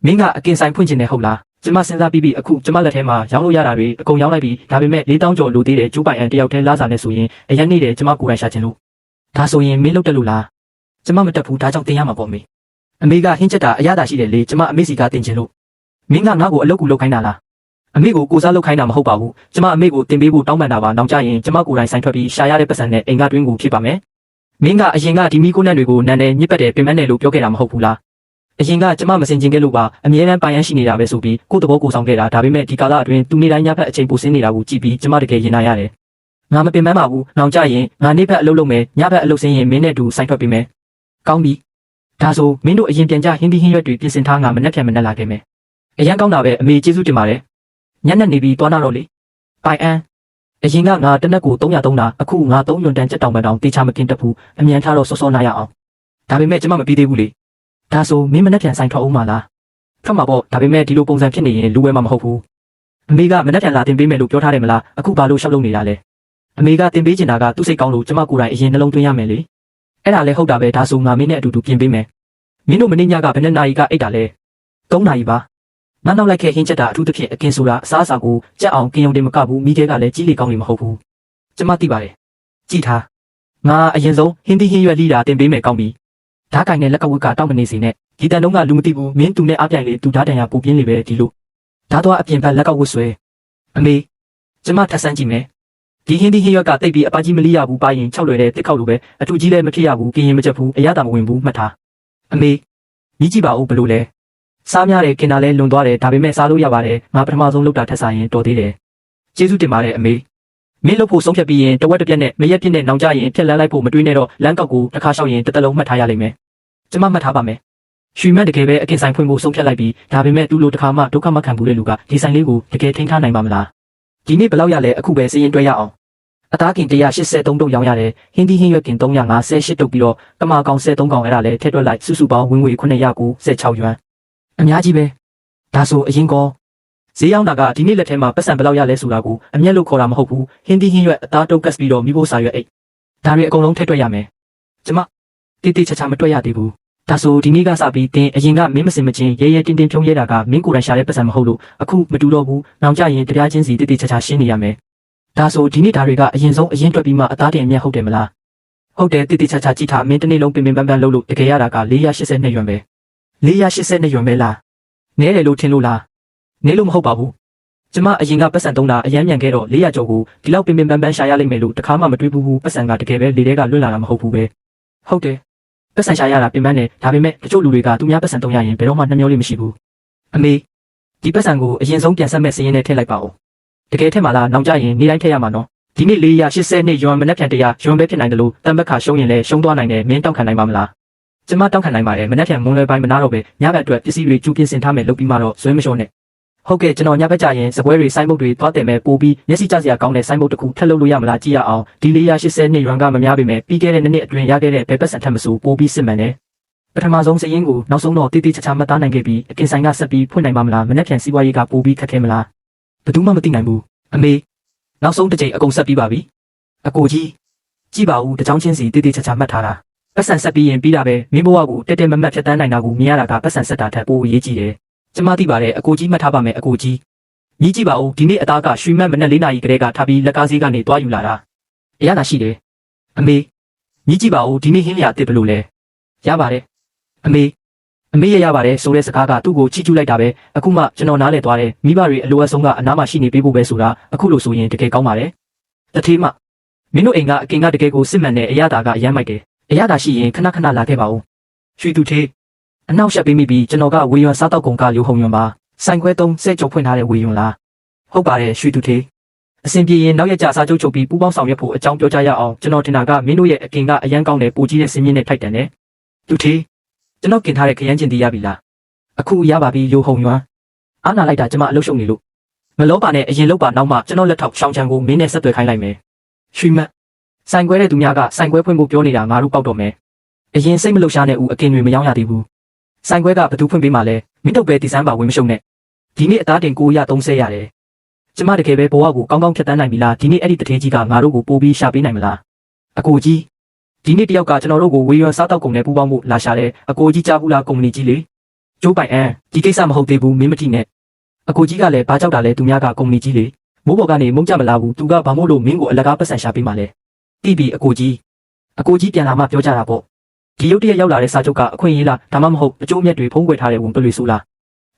မင်းကအကင်ဆိုင်ဖွင့်ချင်တယ်ဟုတ်လားကျမစဉ်းစားပြီးအခုကျမလက်ထဲမှာရောင်းလို့ရတာတွေအကုန်ရောင်းလိုက်ပြီးဒါပေမဲ့4000ကျော်လိုသေးတယ်ကျိုးပိုင်အန်တယောက်တည်းလာစားနေဆိုရင်အရင်နေတယ်ကျမကိုယ်တိုင်ရှာချင်လို့ဒါဆိုရင်မင်းလုပ်တယ်လို့လားကျမမတက်ဘူးဒါကြောင့်တင်ရမှာပေါ့မေအမေကဟင်းချက်တာအရသာရှိတယ်လေကျမအမေစီကတင်ချင်လို့မင်းကငါ့ကိုအလုပ်ကူလုပ်ခိုင်းတာလားအမေကိုကိုစားလုပ်ခိုင်းတာမဟုတ်ပါဘူးကျမအမေကိုတင်ပေးဖို့တောင်းပန်တာပါနောက်ကြရင်ကျမကိုယ်တိုင်ဆိုင်ထွက်ပြီးရှာရတဲ့ပတ်စံနဲ့အိမ်ကတွင်းကိုဖြစ်ပါမယ်မင်းကအရင်ကဒီမီကိုနန့်တွေကိုနန်းနဲ့ညစ်ပတ်တယ်ပင်မနဲ့လို့ပြောခဲ့တာမဟုတ်ဘူးလားအရင်ကကျမမစင်ကျင်ခဲ့လို့ပါအမြဲတမ်းပိုင်ရန်ရှိနေတာပဲဆိုပြီးကိုယ့်တဘောကိုဆောင်ခဲ့တာဒါပေမဲ့ဒီကာလအတွင်းသူနေတိုင်းညဖက်အချိန်ပိုဆင်းနေတာကိုကြည့်ပြီးကျမတကယ်ရင်နာရတယ်ငါမပင်ပန်းပါဘူးနောက်ကြရင်ငါနေ့ဖက်အလုပ်လုပ်မယ်ညဖက်အလုပ်ဆင်းရင်မင်းနဲ့တူဆိုင်ထွက်ပေးမယ်ကောင်းပြီဒါဆိုမင်းတို့အရင်ပြန်ကြဟင်းသီးဟင်းရွက်တွေပြင်ဆင်ထားငါမနှက်ပြန်မနှက်လာခဲ့မယ်အရန်ကောင်းတာပဲအမေကျေးဇူးတင်ပါတယ်ညနေနေပြီးသွားနာတော့လေပိုင်အန်အရင်ကငါတနက်ကို330တာအခုငါ3ယွန်တန်ချက်တောင်ပန်တောင်တေချာမกินတတ်ဘူးအမြန်ထားတော့စောစောနာရအောင်ဒါပေမဲ့ကျမမပြီးသေးဘူးလေဒါဆိုမင်းမနှက်ပြန်ဆိုင်ထွက်အောင်မလားထွက်မှာပေါ့ဒါပေမဲ့ဒီလိုပုံစံဖြစ်နေရင်လူဝဲမှာမဟုတ်ဘူးအမေကမနှက်ပြန်လာတင်ပေးမယ်လို့ပြောထားတယ်မလားအခုဘာလို့ရှောက်လုပ်နေတာလဲအမေကတင်ပေးချင်တာကသူ့စိတ်ကောင်းလို့ကျမကိုယ်တိုင်အရင်နှလုံးသွင်းရမယ်လေအဲ့ဒါလည်းဟုတ်တာပဲဒါဆိုငါမင်းနဲ့အတူတူပြင်ပေးမယ်မင်းတို့မနေ့ညကဘယ်နှစ်နာရီကအိတ်တာလဲ3နာရီပါငါနောက်လိုက်ခဲ့ဟင်းချက်တာအထူးသဖြင့်အကင်ဆိုတာအစားအစာကိုကြက်အောင်ကင်ယုံတင်မကဘူးမိခဲကလည်းကြီးလေကောင်းလေမဟုတ်ဘူးကျမသိပါတယ်ကြည်ထားငါအရင်ဆုံးဟင်းသီးဟင်းရွက်လိတာတင်ပေးမယ်ကောင်းပြီဓာတ်ကင်နဲ့လက်ကဝတ်ကတောက်မနေစေနဲ့ဒီတန်တုံးကလူမသိဘူးမင်းသူနဲ့အားပြိုင်လေသူဓာတ်တန်ရပူပြင်းလေပဲဒီလိုဓာတ်သွားအပြင်ဘက်လက်ကဝတ်ဆွဲအမေကျမထပ်ဆန်းကြည့်မယ်ဒီဟင်းသီးဟင်းရွက်ကတိတ်ပြီးအပါကြီးမလိရဘူးပါရင်6လွယ်တဲ့တစ်ခေါက်လိုပဲအထူးကြီးလည်းမဖြစ်ရဘူးကင်ရင်မချက်ဘူးအရသာမဝင်ဘူးမှတ်ထားအမေမြည်ကြည့်ပါဦးဘလို့လဲစားများတယ်ခင်တာလဲလွန်သွားတယ်ဒါပေမဲ့စားလို့ရပါတယ်ငါပထမဆုံးလုပ်တာထက်စားရင်တော်သေးတယ်ကျေးဇူးတင်ပါတယ်အမေမင်းလုပ်ဖို့ဆုံးဖြတ်ပြီးရင်တဝက်တစ်ပြက်နဲ့မရက်ပြစ်နဲ့နောင်ကြရင်ဖြက်လန်းလိုက်ဖို့မတွေးနဲ့တော့လမ်းကောက်ကိုတစ်ခါလျှောက်ရင်တစ်သက်လုံးမှတ်ထားရလိမ့်မယ်ကျမမှတ်ထားပါမယ်ရွှေမက်တကယ်ပဲအကင်ဆိုင်ဖွင့်ဖို့ဆုံးဖြတ်လိုက်ပြီးဒါပေမဲ့သူ့လိုတစ်ခါမှဒုက္ခမခံဘူးတဲ့လူကဒီဆိုင်လေးကိုတကယ်ထိန်းထားနိုင်ပါမလားဒီနေ့ဘယ်လောက်ရလဲအခုပဲစည်ရင်တွဲရအောင်အသားကင်183တုပ်ရောင်းရတယ်ဟင်းသီးဟင်းရွက်ကင်358တုပ်ပြီးတော့ကမာကောင်73ကောင်အဲ့ဒါလည်းထည့်တွက်လိုက်စုစုပေါင်းဝင်ငွေ996ယွမ်အများကြီးပဲဒါဆိုအရင်ကောဈေးရောက်တာကဒီနေ့လက်ထဲမှာပတ်စံဘယ်လောက်ရလဲဆိုတာကိုအမျက်လို့ခေါ်တာမဟုတ်ဘူးဟင်းသီးဟင်းရွက်အသားတုပ်ကတ်ပြီးတော့မိဖို့စာရွက်အိတ်ဒါတွေအကုန်လုံးထည့်တွက်ရမယ်ကျမတိတိကျကျမတွက်ရသေးဘူးဒါဆိုဒီနေ့ကစပြီးတင်းအရင်ကမင်းမစင်မချင်းရဲရဲတင်းတင်းဖြုံးရဲတာကမင်းကိုယ်တိုင်ရှာတဲ့ပတ်စံမဟုတ်လို့အခုမတူတော့ဘူးနောက်ကြရင်တရားချင်းစီတိတိကျကျရှင်းနေရမယ်ဒါဆိုဒီနေ့ဓာတ်တွေကအရင်ဆုံးအရင်တွက်ပြီးမှအသားတင်အမျက်ဟုတ်တယ်မလားဟုတ်တယ်တိတိကျကျကြည့်ထားမင်းတစ်နေ့လုံးပင်ပန်းပန်းလုပ်လို့တကယ်ရတာက482ယွမ်ပဲ482ယွမ်ပဲလားနဲတယ်လို့ထင်လို့လားနဲလို့မဟုတ်ပါဘူးကျမအရင်ကပတ်စံ3တာအရမ်းမြန်ခဲ့တော့400ကျော်ကိုဒီလောက်ပင်ပန်းပန်းရှာရလိမ့်မယ်လို့တခါမှမတွေးဘူးပတ်စံကတကယ်ပဲလေထဲကလွတ်လာတာမဟုတ်ဘူးပဲဟုတ်တယ်ပတ်စံရှာရတာပင်ပန်းတယ်ဒါပေမဲ့တချို့လူတွေကသူများပတ်စံ3ရရင်ဘယ်တော့မှနှမျောလေးမရှိဘူးအမေဒီပတ်စံကိုအရင်ဆုံးပြန်ဆက်မဲ့စည်ရင်နဲ့ထည့်လိုက်ပါဦးတကယ်ထက်မှလားနောက်ကြရင်နေတိုင်းထည့်ရမှာနော်ဒီနေ့482ယွမ်မနက်ဖြန်100ယွမ်ပဲဖြစ်နိုင်တယ်လို့တမ်ဘက်ခါရှုံးရင်လည်းရှုံးသွားနိုင်တယ်မင်းတောက်ခံနိုင်ပါမလားကျမတောက်ခံနိုင်ပါတယ်မနက်ဖြန်မွန်းလွဲပိုင်းမနာတော့ပဲညဘက်အတွက်ပစ္စည်းတွေကျူးပြင်ဆင်ထားမယ်လုပ်ပြီးမှတော့ဇွဲမလျှော့နဲ့ဟုတ်ကဲ့ကျွန်တော်ညဘက်ကြရင်စပွဲတွေစိုင်းဘုတ်တွေသွားတယ်မဲ့ပို့ပြီးမျက်စိကျစရာကောင်းတဲ့စိုင်းဘုတ်တစ်ခုထပ်လုပ်လို့ရမလားကြည့်ရအောင်ဒီ482ယွမ်ကမများပေမဲ့ပြီးခဲ့တဲ့နှစ်အတွင်းရခဲ့တဲ့ဘယ်ပတ်စံထက်မဆိုပို့ပြီးစစ်မှန်တယ်ပထမဆုံးစည်ရင်းကိုနောက်ဆုံးတော့တိတိကျကျမှတ်သားနိုင်ခဲ့ပြီးအကင်ဆိုင်ကဆက်ပြီးဖွင့်နိုင်ပါမလားမနက်ဖြန်စီးပွားရေးကပို့ပြီးခက်ခဲမလားဘယ်သူမှမသိနိုင်ဘူးအမေနောက်ဆုံးတစ်ချိန်အကုန်ဆက်ပြီးပါပြီအကိုကြီးကြည့်ပါဦးတချောင်းချင်းစီတိတိကျကျမှတ်ထားတာပတ်စံဆက်ပြီးရင်ပြီးတာပဲမင်းဘဝကိုတက်တက်မမတ်ဖြတ်တန်းနိုင်တာကိုမြင်ရတာကပတ်စံဆက်တာထက်ပိုအရေးကြီးတယ်ကျမသိပါတယ်အကိုကြီးမှတ်ထားပါမယ်အကိုကြီးညီးကြည့်ပါဦးဒီနေ့အသားကရွှေမတ်မနက်4နာရီကလေးကထားပြီးလက်ကားစည်းကနေတွားယူလာတာအရသာရှိတယ်အမေ မြည်ကြည့်ပါဦးဒီနေ့ဟင်းရအစ်ဘလို့လဲရပါတယ်အမေရပါတယ်ဆိုတဲ့စကားကသူ့ကိုချီးကျူးလိုက်တာပဲအခုမှကျွန်တော်နားလည်သွားတယ်မိဘတွေအလိုအဆုံးကအနားမှာရှိနေပေးဖို့ပဲဆိုတာအခုလို့ဆိုရင်တကယ်ကောင်းပါတယ်တထေးမမင်းတို့အိမ်ကအကင်ကတကယ်ကိုစစ်မှန်တဲ့အရာတာကအယမ်းမိုက်တယ်အရာတာရှိရင်ခဏခဏလာခဲ့ပါဦးရွှေသူထေးအနောက်ရှက်ပေးမိပြီးကျွန်တော်ကဝေယွန်စားတောက်ကုန်ကလူဟုံယွန်ပါဆိုင်ခွဲသုံးစဲကြော်ဖွင့်ထားတဲ့ဝေယွန်လားဟုတ်ပါတယ်ရွှေသူထေးအစဉ်ပြေရင်နောက်ရက်ကြစားချုပ်ချုပ်ပြီးပူပေါင်းဆောင်ရွက်ဖို့အကြောင်းပြောကြရအောင်ကျွန်တော်ထင်တာကမင်းတို့ရဲ့အကင်ကအယမ်းကောင်းတဲ့ပူကြီးတဲ့စင်းမြင့်နဲ့ထိုက်တန်တယ်သူထေးကျွန်တော်กินထားတဲ့ခရမ်းကျင်တီးရပြီလားအခုရပါပြီလူဟုံယွန်အားနာလိုက်တာကျွန်မအလုပ်ရှုပ်နေလို့မလောပါနဲ့အရင်လောက်ပါနောက်မှကျွန်တော်လက်ထောက်ရှောင်းချန်ကိုမင်းနဲ့ဆက်သွယ်ခိုင်းလိုက်မယ်ရွှေမတ်ဆိုင်ခွဲတဲ့သူများကဆိုင်ခွဲဖွင့်ဖို့ပြောနေတာငါတို့ပေါက်တော့မယ်အရင်စိတ်မလှုပ်ရှားနဲ့ဦးအကင်တွေမယောင်းရသေးဘူးဆိုင်ခွဲကဘသူဖွင့်ပေးမှလဲမင်းတို့ပဲဒီဇိုင်းပါဝင်မရှုံနဲ့ဒီနေ့အသားတင်930ရတယ်ကျမတကယ်ပဲဘဝကိုကောင်းကောင်းဖြတ်တန်းနိုင်ပြီလားဒီနေ့အဲ့ဒီတထေးကြီးကငါတို့ကိုပို့ပြီးရှာပေးနိုင်မလားအကိုကြီးဒီနေ့တယောက်ကကျွန်တော်တို့ကိုဝေယွန်စားတောက်ကုန်နဲ့ပူပေါင်းမှုလာရှာတဲ့အကိုကြီးကြားဘူးလားကုမ္ပဏီကြီးလေကျိုးပိုင်အန်ဒီကိစ္စမဟုတ်သေးဘူးမင်းမတိနဲ့အကိုကြီးကလည်းဘာကြောက်တာလဲသူများကကုမ္ပဏီကြီးလေမိုးပေါ်ကနေမုန်းကြမလားဘူးသူကဘာမို့လို့မင်းကိုအလကားပတ်စံရှာပေးမှလဲတိပြီအကိုကြီးပြန်လာမှပြောကြတာပေါ့ဒီရုပ်တရက်ရောက်လာတဲ့စာချုပ်ကအခွင့်အရေးလားဒါမှမဟုတ်အကျိုးမြတ်တွေဖုံးကွယ်ထားတဲ့ဝန်ပလွေဆိုလာ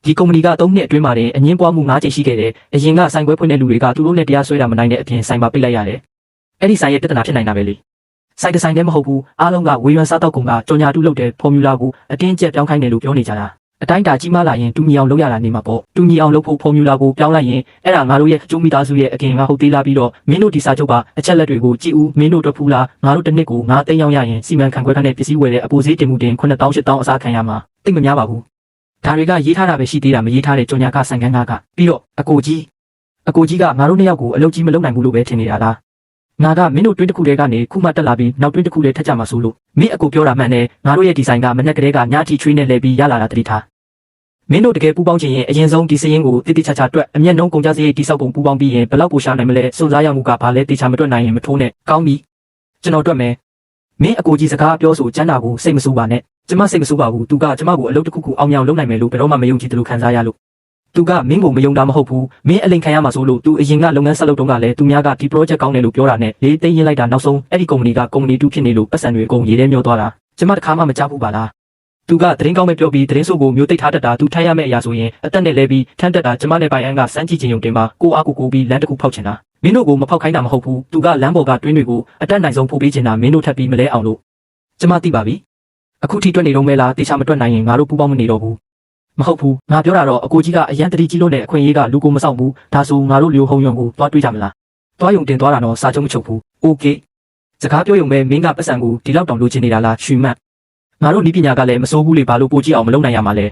းဒီကုမ္ပဏီက3နှစ်အတွင်းမှာတင်အငင်းပွားမှု9ကြိမ်ရှိခဲ့တယ်အရင်ကဆိုင်ခွဲဖွင့်တဲ့လူတွေကသူတို့နဲ့တရားစွဲတာမနိုင်တဲ့အပြင်ဆိုင်မှာပိတ်လိုက်ရတယ်အဲ့ဒီဆိုင်ရဲ့ပြဿနာဖြစ်နိုင်တာပဲလေဆိုင်တစ်ဆိုင်တည်းမဟုတ်ဘူးအားလုံးကဝေယွန်စားတောက်ကုန်ကကြော်ညာတူလုပ်တဲ့ဖော်မြူလာကိုအတင်းကျပ်ပြောင်းခိုင်းတယ်လို့ပြောနေကြတာအတိုင်းတာကြီးမားလာရင်တူညီအောင်လုပ်ရတာနေမှာပေါ့တူညီအောင်လုပ်ဖို့ဖော်မြူလာကိုပြောင်းလိုက်ရင်အဲ့ဒါငါတို့ရဲ့အကျိုးမိသားစုရဲ့အကင်ကဟုတ်သေးလားပြီးတော့မင်းတို့ဒီစာချုပ်ပါအချက်လက်တွေကိုကြည့်ဦးမင်းတို့တို့ဖူးလားငါတို့တစ်နှစ်ကို9သိန်းရောက်ရရင်စီမံခန့်ခွဲထားတဲ့ပစ္စည်းဝယ်တဲ့အပူဈေးတင်မှုတင်9000 8000အစားခံရမှာတိတ်မများပါဘူးဒါတွေကရေးထားတာပဲရှိသေးတာမရေးထားတဲ့ကြော်ညာကဆိုင်ကန်းကပြီးတော့အကိုကြီးကငါတို့နှစ်ယောက်ကိုအလုပ်ကြီးမလုပ်နိုင်ဘူးလို့ပဲထင်နေတာလားငါကမင်းတို့တွင်းတစ်ခုတည်းကနေခုမှတက်လာပြီးနောက်တွင်းတစ်ခုလေးထက်ကြမှာဆိုလို့မင်းအကိုပြောတာမှန်တယ်ငါတို့ရဲ့ဒီဇိုင်းကမနေ့ကတည်းကညအထိချွေးနဲ့လဲပြီးရလာတာတတိထားမင်းတို့တကယ်ပူပေါင်းခြင်းရင်အရင်ဆုံးဒီစရင်ကိုတိတိကျကျတွက်အမျက်နှုံးကုန်ကြစရိတ်တိဆောက်ပုံပူပေါင်းပြီးရင်ဘယ်လောက်ကိုရှာနိုင်မလဲစွန့်စားရမှုကဘာလဲတေချာမတွက်နိုင်ရင်မထိုးနဲ့ကောင်းပြီကျွန်တော်တွက်မယ်မင်းအကိုကြီးစကားပြောဆိုကျမ်းတာကိုစိတ်မဆိုးပါနဲ့ကျမစိတ်မဆိုးပါဘူးသူကကျမကိုအလုပ်တစ်ခုခုအောင်မြင်လုပ်နိုင်မယ်လို့ဘယ်တော့မှမယုံကြည်တယ်လို့ခံစားရလို့သူကမင်းကိုမယုံတာမဟုတ်ဘူးမင်းအလိန်ခံရမှာဆိုလို့သူအရင်ကလုပ်ငန်းဆက်လုပ်တုန်းကလည်းသူများကဒီ project ကောင်းတယ်လို့ပြောတာနဲ့လေးသိမ်းရင်လိုက်တာနောက်ဆုံးအဲ့ဒီကုမ္ပဏီကကုမ္ပဏီတူဖြစ်နေလို့ပတ်စံတွေအကုန်ရေးထဲမျောသွားတာကျမတခါမှမကြားဘူးပါလားသူကသတင်းကောင်းပဲပြောပြီးသတင်းဆိုးကိုမျိုးသိထားတတ်တာသူထိုက်ရမယ့်အရာဆိုရင်အသက်နဲ့လဲပြီးထမ်းတက်တာကျမနဲ့ပိုင်အန်ကစမ်းကြည့်ခြင်းုံတင်ပါကိုအားကိုပြီးလမ်းတစ်ခုဖောက်ချင်တာမင်းတို့ကိုမဖောက်ခိုင်းတာမဟုတ်ဘူးသူကလမ်းပေါ်ကတွင်းတွေကိုအတက်နိုင်ဆုံးပို့ပေးချင်တာမင်းတို့ထပ်ပြီးမလဲအောင်လို့ကျမသိပါပြီအခုထိတွက်နေတော့မဲလားတေချာမတွက်နိုင်ရင်ငါတို့ပူပေါင်းမနေတော့ဘူးမဟုတ်ဘူးငါပြောတာတော့အကိုကြီးကအရန်တတိကြီးလို့နဲ့အခွင့်အရေးကလူကိုမဆောက်ဘူးဒါဆိုငါတို့လူဟုံယုံကိုသွားတွေးကြမလားသွားယုံတင်သွားတာတော့စာချုပ်မချုပ်ဘူးโอเคစကားပြောယုံပဲမင်းကပတ်စံကိုဒီလောက်တောင်လိုချင်နေတာလားရွှေမတ်ငါတို့ဒီပညာကလည်းမစိုးဘူးလေဘာလို့ပိုကြည့်အောင်မလုပ်နိုင်ရမှာလဲ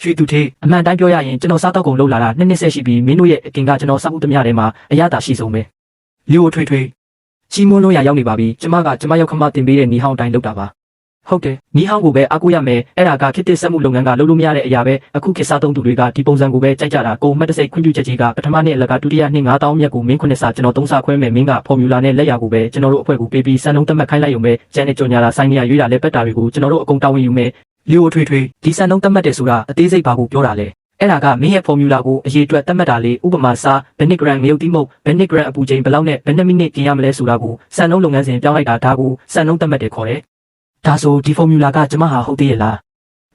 ရွှေသူထေးအမှန်တိုင်းပြောရရင်ကျွန်တော်စားတော့ကုန်လောက်လာတာနှစ်ဆက်ရှိပြီးမင်းတို့ရဲ့အကင်ကကျွန်တော်စားဖို့တမျှထဲမှာအရသာရှိဆုံးပဲလီယိုထွေချီမွန်းလုံးရရောက်နေပါပြီကျမရောက်ခမတင်ပေးတဲ့ညီဟောင်းတိုင်းလောက်တာပါဟုတ်တယ်ညီဟောင်းကိုပဲအားကိုးရမယ်အဲ့ဒါကခေတ်သစ်ဆက်မှုလုပ်ငန်းကလုပ်လို့မရတဲ့အရာပဲအခုခေတ်စားသုံးသူတွေကဒီပုံစံကိုပဲကြိုက်ကြတာကိုမတ်တစိတ်ခွင့်ပြုချက်ကြီးကပထမနှစ်အလကဒုတိယနှစ်9000မြတ်ကိုမင်း9ဆကျွန်တော်3ဆခွဲမယ်မင်းကဖော်မြူလာနဲ့လက်ရာကိုပဲကျွန်တော်တို့အဖွဲ့ကိုပေးပြီးစံနှုန်းသတ်မှတ်ခိုင်းလိုက်ရုံပဲကျန်တဲ့ကြော်ညာလာဆိုင်နေရရွေးတာလဲပက်တာတွေကိုကျွန်တော်တို့အကုန်တာဝန်ယူမယ်လီယိုထွေဒီစံနှုန်းသတ်မှတ်တယ်ဆိုတာအသေးစိတ်ပါကိုပြောတာလေအဲ့ဒါကမင်းရဲ့ဖော်မြူလာကိုအရေးအတွက်သတ်မှတ်တာလေဥပမာစားဘယ်နှစ်ဂရမ်ငရုတ်တိမုတ်ဘယ်နှစ်ဂရမ်အပူချိန်ဘယ်လောက်နဲ့ဘယ်နှစ်မိနစ်ပြင်ရမလဲဆိုတာကိုစံနှုန်းလုပ်ငန်းစဉ်ပြောင်းလိုက်တာဒါကိုစံနှုန်းသတ်မှတ်တယ်ခေါ်တယ်ဒါဆိုဒီဖော်မြူလာကကျမဟာဟုတ်သေးရဲ့လား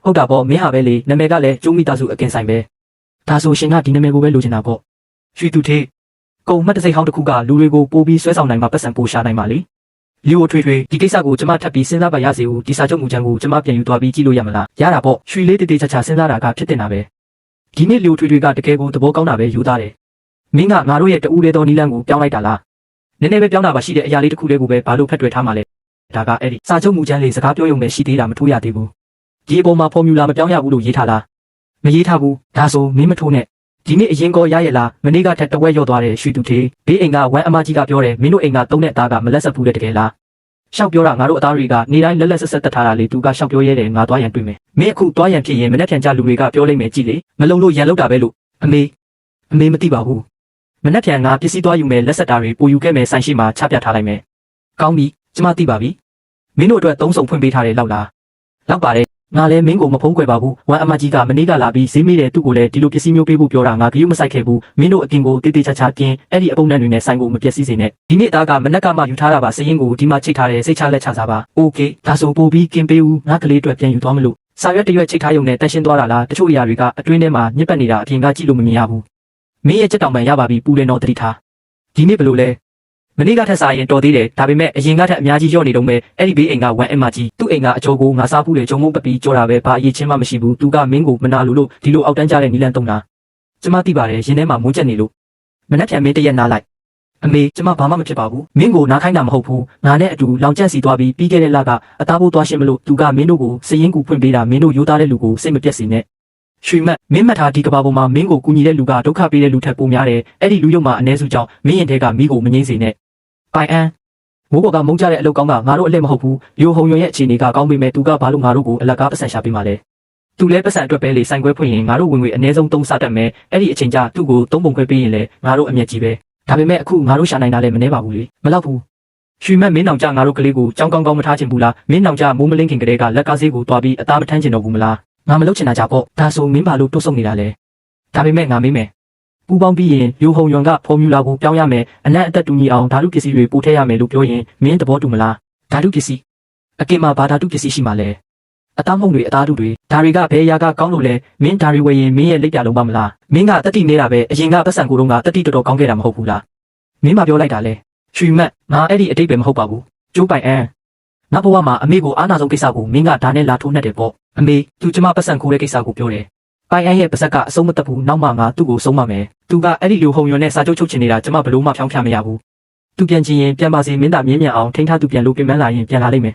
ဟုတ်တာပေါ့မင်းဟာပဲလေနာမည်ကလည်းကျိုးမိသားစုအကင်ဆိုင်ပဲဒါဆိုရှင်ကဒီနာမည်ကိုပဲလိုချင်တာပေါ့ရွှေသူထေးကုံမှတ်တစိတ်ဟောင်းတစ်ခုကလူတွေကိုပိုးပြီးဆွဲဆောင်နိုင်မှာပတ်စံပိုရှာနိုင်ပါလေလီယိုထွေဒီကိစ္စကိုကျမထပ်ပြီးစဉ်းစားပါရစေဦးဒီစာချုပ်မူကြမ်းကိုကျမပြန်ယူသွားပြီးကြည့်လို့ရမလားရတာပေါ့ရွှေလေးတေတေချာချာစဉ်းစားတာကဖြစ်တင်တာပဲဒီနေ့လီယိုထွေကတကယ်ကိုသဘောကောင်းတာပဲယူသားတယ်မင်းကငါတို့ရဲ့တူးလေးတော်နီလန်းကိုပြောင်းလိုက်တာလားနည်းနည်းပဲပြောင်းတာပါရှိတဲ့အရာလေးတစ်ခုလေးကိုပဲဘာလို့ဖက်တွယ်ထားမှလဲဒါကအဲ့ဒီစာချုပ်မူကြမ်းလေးစကားပြောရုံပဲရှိသေးတာမထိုးရသေးဘူးဒီအပေါ်မှာဖော်မြူလာမပြောင်းရဘူးလို့ရေးထားလားမရေးထားဘူးဒါဆိုမင်းမထိုးနဲ့ဒီနေ့အရင်ကောရရလားမနေ့ကထက်တဝက်ရော့သွားတယ်ရွှေသူထေးဘေးအိမ်ကဝမ်းအမကြီးကပြောတယ်မင်းတို့အိမ်ကသုံးတဲ့သားကမလက်ဆက်ဘူးတဲ့တကယ်လားရှောက်ပြောတာငါတို့အသားတွေကနေတိုင်းလက်ဆက်တက်ထားတာလေသူကရှောက်ပြောရဲတယ်ငါသွားရန်တွေ့မယ်မင်းအခုသွားရန်ဖြစ်ရင်မနေ့ပြန်ကြလူတွေကပြောလိုက်မယ်ကြည့်လေမလုံလို့ရန်လောက်တာပဲလို့အမေမသိပါဘူးမနေ့ပြန်ငါပစ္စည်းသွားယူမယ်လက်ဆက်တာတွေပိုယူခဲ့မယ်ဆိုင်ရှိမှာချပြထားလိုက်မယ်ကောင်းပြီကျမသိပါပြီမင်းတို့အတွက်သုံးဆောင်ဖွင့်ပေးထားတယ်လောက်လားလောက်ပါတယ် ငါလည်းမင်းကိုမဖုံးကွယ်ပါဘူးဝမ်အမကြီးကမနေ့ကလာပြီးဈေးမိတဲ့သူ့ကိုလည်းဒီလိုပစ္စည်းမျိုးပေးဖို့ပြောတာငါဂရုမစိုက်ခဲ့ဘူးမင်းတို့အကင်ကိုတေးသေးချာချာကင်းအဲ့ဒီအပုံနဲ့တွေနဲ့ဆိုင်ကိုမပြည့်စည်စေနဲ့ဒီနေ့သားကမနက်ကမှယူထားတာပါစရင်ကိုဒီမှာချိတ်ထားတယ်စိတ်ချလက်ချစားပါโอเคဒါဆိုပို့ပြီးကင်းပေးဦးငါကလေးအတွက်ပြန်ယူသွားမလို့စာရွက်တရွက်ချိတ်ထားရုံနဲ့တန်ရှင်းသွားတာလားတချို့အရာတွေကအတွင်းထဲမှာညစ်ပတ်နေတာအပြင်ကကြည့်လို့မမြင်ရဘူးမင်းရဲ့ချက်တောင်ပံရပါပြီပူတယ်တော့တတိထားဒီနေ့ဘလို့လဲမနေ့ကထက်စားရင်တော်သေးတယ်ဒါပေမဲ့အရင်ကထက်အများကြီးလျော့နေတော့မယ်အဲ့ဒီဘေးအိမ်ကဝမ်အမကြီးသူ့အိမ်ကအကျော်ကိုငါစားဘူးလေဂျုံမုံပပီကြောတာပဲဘာအရေးချင်းမှမရှိဘူးသူကမင်းကိုမနာလို့ဒီလိုအောက်တန်းကြတဲ့နီလန်တုံးတာကျမသိပါတယ်ရင်ထဲမှာမွန်းချက်နေလို့မနှက်ပြန်မင်းတရက်နားလိုက်အမေကျမဘာမှမဖြစ်ပါဘူးမင်းကိုနားခိုင်းတာမဟုတ်ဘူးငါနဲ့အတူလောင်ကျက်စီသွားပြီးပြီးခဲ့တဲ့လကအသားပိုးသွားရှင်းမလို့သူကမင်းတို့ကိုစရင်ကူဖွင့်ပေးတာမင်းတို့ရိုးသားတဲ့လူကိုစိတ်မပြတ်စေနဲ့ရွှေမတ်မင်းမှတ်ထားဒီကဘာပေါ်မှာမင်းကိုကူညီတဲ့လူကဒုက္ခပေးတဲ့လူထက်ပိုများတယ်အဲ့ဒီလူယုံမှာအ ਨੇ စုကြောင့်မင်းရင်ထဲကမိကိုမငြိမ့်စေနဲ့ပိုင်အန်မိုးပေါ်ကမုန်းကြတဲ့အလုပ်ကောင်းကငါတို့အလက်မဟုတ်ဘူးလျိုဟုံရွံရဲ့အခြေအနေကကောင်းပေမဲ့သူကဘာလို့ငါတို့ကိုအလကားပတ်စံရှာပေးမှလဲသူလဲပတ်စံအတွက်ပဲလေဆိုင်ခွဲဖွင့်ရင်ငါတို့ဝင်ငွေအ ਨੇ ဆုံး3စတတ်မယ်အဲ့ဒီအချိန်ကျသူ့ကို3ပုံခွဲပေးရင်လေငါတို့အမျက်ကြီးပဲဒါပေမဲ့အခုငါတို့ရှာနိုင်တာလည်းမနှဲပါဘူးလေမလောက်ဘူးရွှေမတ်မင်းနောင်ကြငါတို့ကလေးကိုကြောင်းကောင်းကောင်းမထားချင်ဘူးလားမင်းနောင်ကြမိုးမလင်းခင်ကလေးကလက်ကားဆေးကိုတွားပြီးအသားမထမ်းချင်တော့ဘူးမလားငါမလုပ်ချင်တာကြပေါ့ဒါဆိုမင်းဘာလို့တွတ်ဆုပ်နေတာလဲဒါပေမဲ့ငါမေးမယ်ပူပေါင်းပြီးရင်ယိုဟုံယွန်ကဖော်မြူလာကိုပြောင်းရမယ်အနက်အသက်တူညီအောင်ဓာတုပစ္စည်းတွေပို့ထည့်ရမယ်လို့ပြောရင်မင်းသဘောတူမလားဓာတုပစ္စည်းအကင်မှာဘာဓာတုပစ္စည်းရှိမှလဲအသားမုံတွေအသားတုတွေဒါတွေကဘယ်ရာကကောင်းလို့လဲမင်းဒါတွေဝယ်ရင်မင်းရဲ့လက်ပြလုံးပါမလားမင်းကတတိနေတာပဲအရင်ကပတ်စံကိုတော့ကတတိတော်တော်ကောင်းခဲ့တာမဟုတ်ဘူးလားမင်းမပြောလိုက်တာလဲရွှေမတ်ငါအဲ့ဒီအတိတ်ပဲမဟုတ်ပါဘူးကျိုးပိုင်အန်ငါဘဝမှာအမေကိုအားနာဆုံးကိစ္စကိုမင်းကဒါနဲ့လာထိုးနှက်တယ်ပေါ့အမေသူကျမပတ်စံခိုးတဲ့ကိစ္စကိုပြောတယ်ပိုင်အန်ရဲ့ပါဇက်ကအဆုံးမတက်ဘူးနောက်မှငါသူ့ကိုဆုံးမမယ်သူကအဲ့ဒီလိုဟုံယွန်နဲ့စာချုပ်ချုပ်ချင်နေတာကျမဘလို့မှဖြောင်းဖြမရဘူးသူပြန်ချင်ရင်ပြန်ပါစေမင်းသားမြင်းမြန်အောင်ထိန်းထားသူပြန်လို့ပြင်ပန်းလာရင်ပြန်လာလိမ့်မယ်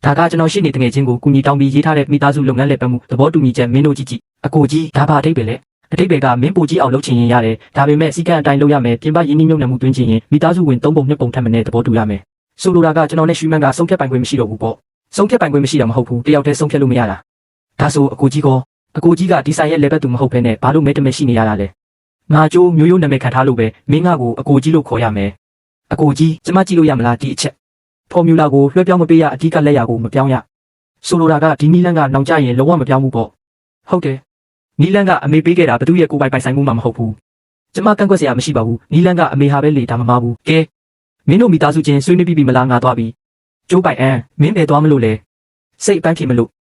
ဒါကကျွန်တော်ရှိနေတငယ်ချင်းကိုကူညီတောင်းပြီးရေးထားတဲ့မိသားစုလုပ်ငန်းလက်ပတ်မှုသဘောတူညီချက်မင်းတို့ကြည့်အကိုကြီးဒါပါအတိတ်ပဲလေအတိတ်ပဲကမင်းပူကြီးအောင်လုပ်ချင်ရင်ရတယ်ဒါပေမဲ့စီကံအတိုင်းလုပ်ရမယ်ပြင်ပရင်းနှီးမြုပ်နှံမှုတွင်းချင်ရင်မိသားစုဝင်3ပုံ2ပုံထပ်မနဲ့သဘောတူရမယ်ဆိုလိုတာကကျွန်တော်နဲ့ရွှေမန်းကဆုံးဖြတ်ပိုင်ခွင့်မရှိတော့ဘူးပေါ့ဆုံးဖြတ်ပိုင်ခွင့်မရှိတာမဟုတ်ဘူးတယောက်တည်းဆုံးဖြတ်လို့မရတာဒါဆိုအကိုကြီးကဒီဆိုင်ရဲ့လေဘက်သူမဟုတ်ဘဲနဲ့ဘာလို့မဲတမဲရှိနေရတာလဲငါကျိုးမျိုးရိုးနာမည်ခံထားလို့ပဲမင်းငါကိုအကိုကြီးလို့ခေါ်ရမယ်အကိုကြီးကျမကြည့်လို့ရမလားဒီအချက်ဖော်မြူလာကိုလွှဲပြောင်းမပေးရအဓိကလက်ရာကိုမပြောင်းရဆိုလိုတာကဒီနီလန်ကနောင်ကြရင်လုံးဝမပြောင်းဘူးပေါ့ဟုတ်တယ်နီလန်ကအမေပေးခဲ့တာဘသူရဲ့ကိုယ်ပိုင်ဆိုင်မှုမှမဟုတ်ဘူးကျမကန့်ကွက်စရာမရှိပါဘူးနီလန်ကအမေဟာပဲလေဒါမမဘူးကဲမင်းတို့မိသားစုချင်းဆွေးနွေးပြီးပြီမလားငါသွားပြီကျိုးပိုင်အန်မင်းပဲသွားမလို့လေစိတ်အပန်းဖြေမလို့